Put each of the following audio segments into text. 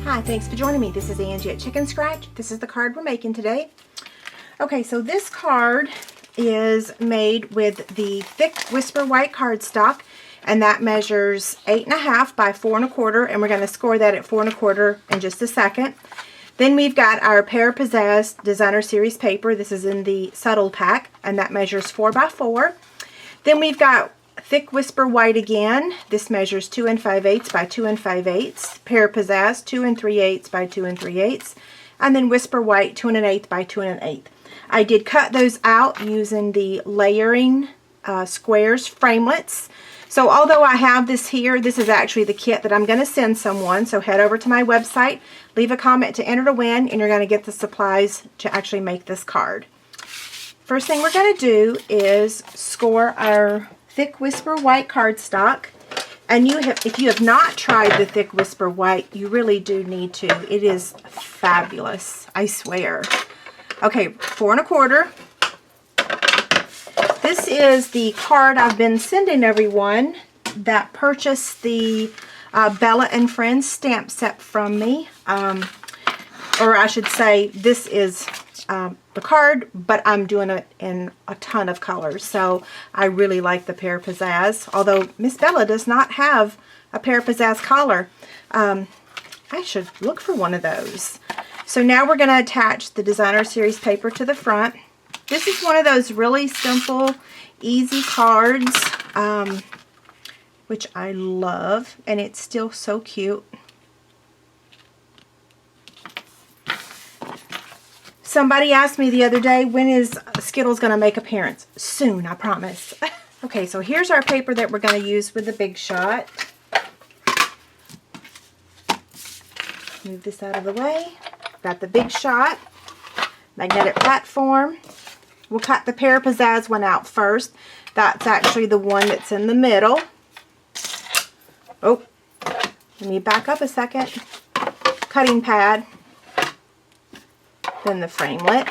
Hi, thanks for joining me. This is Angie at Chicken Scratch. This is the card we're making today. Okay, so this card is made with the thick Whisper white cardstock, and that measures 8.5 by 4 1/4, and we're going to score that at 4 1/4 in just a second. Then we've got our Pear Pizzazz Designer Series paper. This is in the Subtle pack, and that measures 4 by 4. Then we've got thick Whisper white again. This measures 2 5/8 by 2 5/8. Pear Pizzazz 2 3/8 by 2 3/8. And then Whisper white 2 1/8 by 2 1/8. I did cut those out using the layering squares framelets. So although I have this here, this is actually the kit that I'm going to send someone. So head over to my website, leave a comment to enter to win, and you're going to get the supplies to actually make this card. First thing we're going to do is score our thick Whisper white cardstock. And if you have not tried the thick Whisper white, you really do need to. It is fabulous, I swear. Okay, 4 1/4. This is the card I've been sending everyone that purchased the Bella and Friends stamp set from me. Or I should say, this is the card, but I'm doing it in a ton of colors. So I really like the Pear Pizzazz. Although Miss Bella does not have a Pear Pizzazz collar. I should look for one of those. So now we're going to attach the Designer Series paper to the front. This is one of those really simple, easy cards, which I love, and it's still so cute. Somebody asked me the other day, when is Skittles going to make appearance? Soon, I promise. Okay, so here's our paper that we're going to use with the Big Shot. Move this out of the way. Got the Big Shot magnetic platform. We'll cut the Pear Pizzazz one out first. That's actually the one that's in the middle. Oh, let me back up a second. Cutting pad. Then the framelit.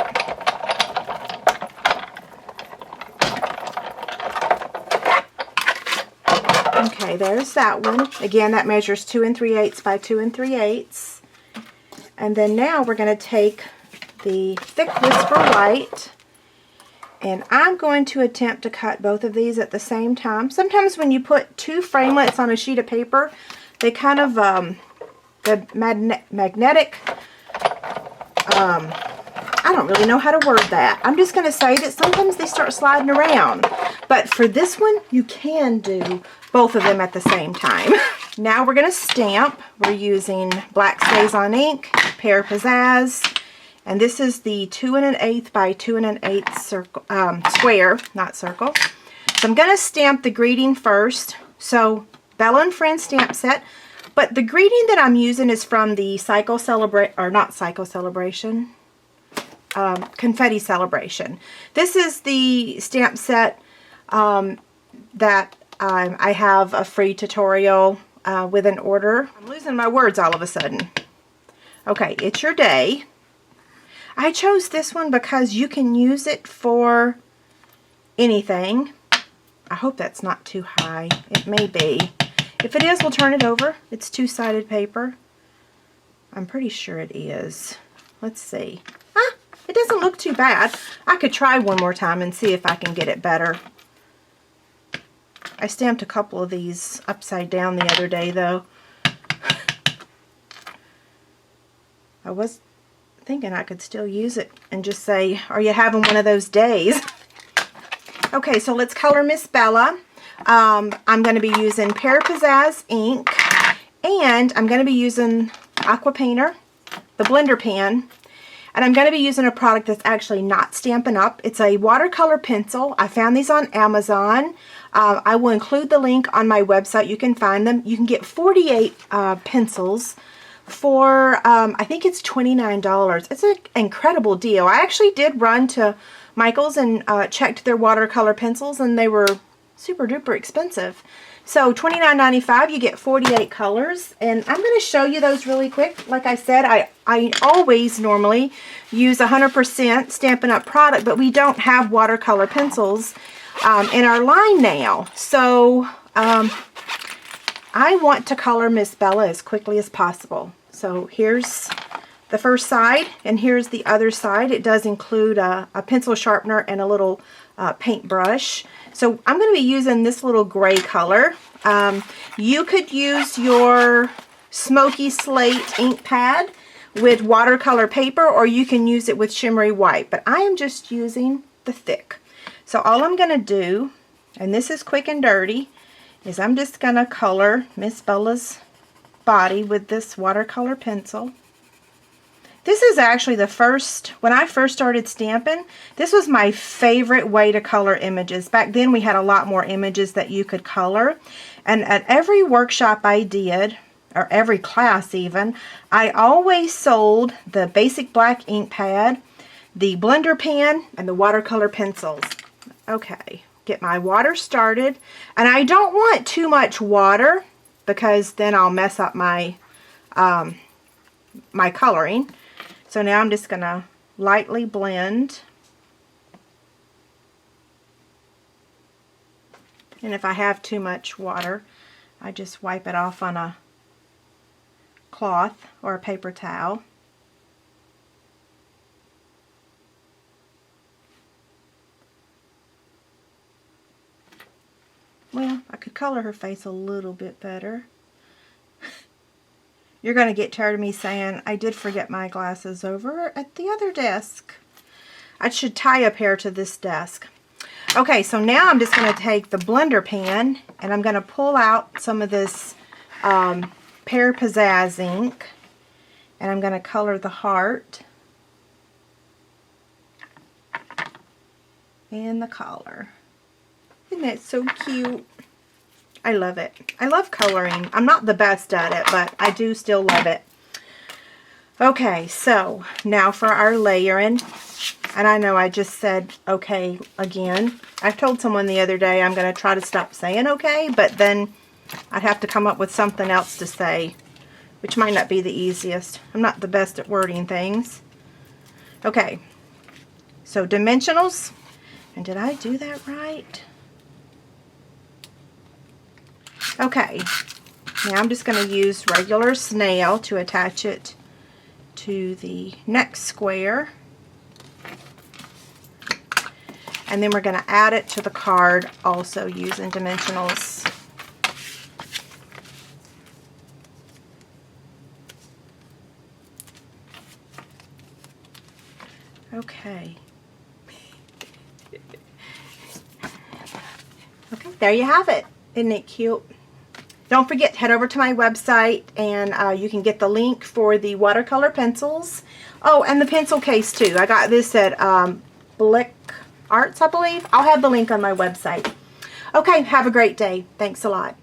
Okay, there's that one. Again, that measures 2 3/8 by 2 3/8. And then now we're going to take the thick Whisper white, and I'm going to attempt to cut both of these at the same time. Sometimes when you put two framelits on a sheet of paper, they kind of, the magnetic, I don't really know how to word that. I'm just going to say that sometimes they start sliding around. But for this one, you can do both of them at the same time. Now we're going to stamp. We're using Black StazOn ink, Pear Pizzazz, and this is the 2 1/8 by 2 1/8 circle, square, not circle. So I'm going to stamp the greeting first. So Bella and Friends stamp set. But the greeting that I'm using is from the Confetti Celebration. This is the stamp set that I have a free tutorial with an order. I'm losing my words all of a sudden. Okay, It's Your Day. I chose this one because you can use it for anything. I hope that's not too high. It may be. If it is, we'll turn it over. It's two-sided paper. I'm pretty sure it is. Let's see. It doesn't look too bad. I could try one more time and see if I can get it better. I stamped a couple of these upside down the other day, though. I was thinking I could still use it and just say, are you having one of those days? Okay, so let's color Miss Bella. I'm going to be using Pear Pizzazz ink, and I'm going to be using Aqua Painter, the blender pen. And I'm going to be using a product that's actually not Stampin' Up. It's a watercolor pencil. I found these on Amazon. I will include the link on my website. You can find them. You can get 48 pencils for, I think it's $29. It's an incredible deal. I actually did run to Michael's and checked their watercolor pencils, and they were super duper expensive. So $29.95, you get 48 colors, and I'm going to show you those really quick. Like I said, I always normally use 100% Stampin' Up! Product, but we don't have watercolor pencils in our line now. So I want to color Miss Bella as quickly as possible. So here's the first side, and here's the other side. It does include a pencil sharpener and a little paintbrush. So I'm going to be using this little gray color. You could use your smoky slate ink pad with watercolor paper, or you can use it with shimmery white, but I am just using the thick. So all I'm going to do, and this is quick and dirty, is I'm just going to color Miss Bella's body with this watercolor pencil. This is actually the first, when I first started stamping, this was my favorite way to color images. Back then we had a lot more images that you could color, and at every workshop I did, or every class even, I always sold the basic black ink pad, the blender pen, and the watercolor pencils. Okay, get my water started, and I don't want too much water because then I'll mess up my my coloring. So now I'm just gonna lightly blend, and if I have too much water, I just wipe it off on a cloth or a paper towel. Well, I could color her face a little bit better. You're going to get tired of me saying I did forget my glasses over at the other desk. I should tie a pair to this desk. Okay, so now I'm just going to take the blender pen and I'm going to pull out some of this Pear Pizzazz ink, and I'm going to color the heart and the collar. Isn't that so cute? I love it. I love coloring. I'm not the best at it, but I do still love it. Okay, so now for our layering. And I know I just said okay again. I told someone the other day I'm going to try to stop saying okay, but then I'd have to come up with something else to say, which might not be the easiest. I'm not the best at wording things. Okay, so dimensionals. And did I do that right? Okay, now I'm just going to use regular snail to attach it to the next square. And then we're going to add it to the card also using dimensionals. Okay. Okay, there you have it. Isn't it cute? Don't forget, head over to my website and you can get the link for the watercolor pencils. Oh, and the pencil case too. I got this at Blick Arts, I believe. I'll have the link on my website. Okay, have a great day. Thanks a lot.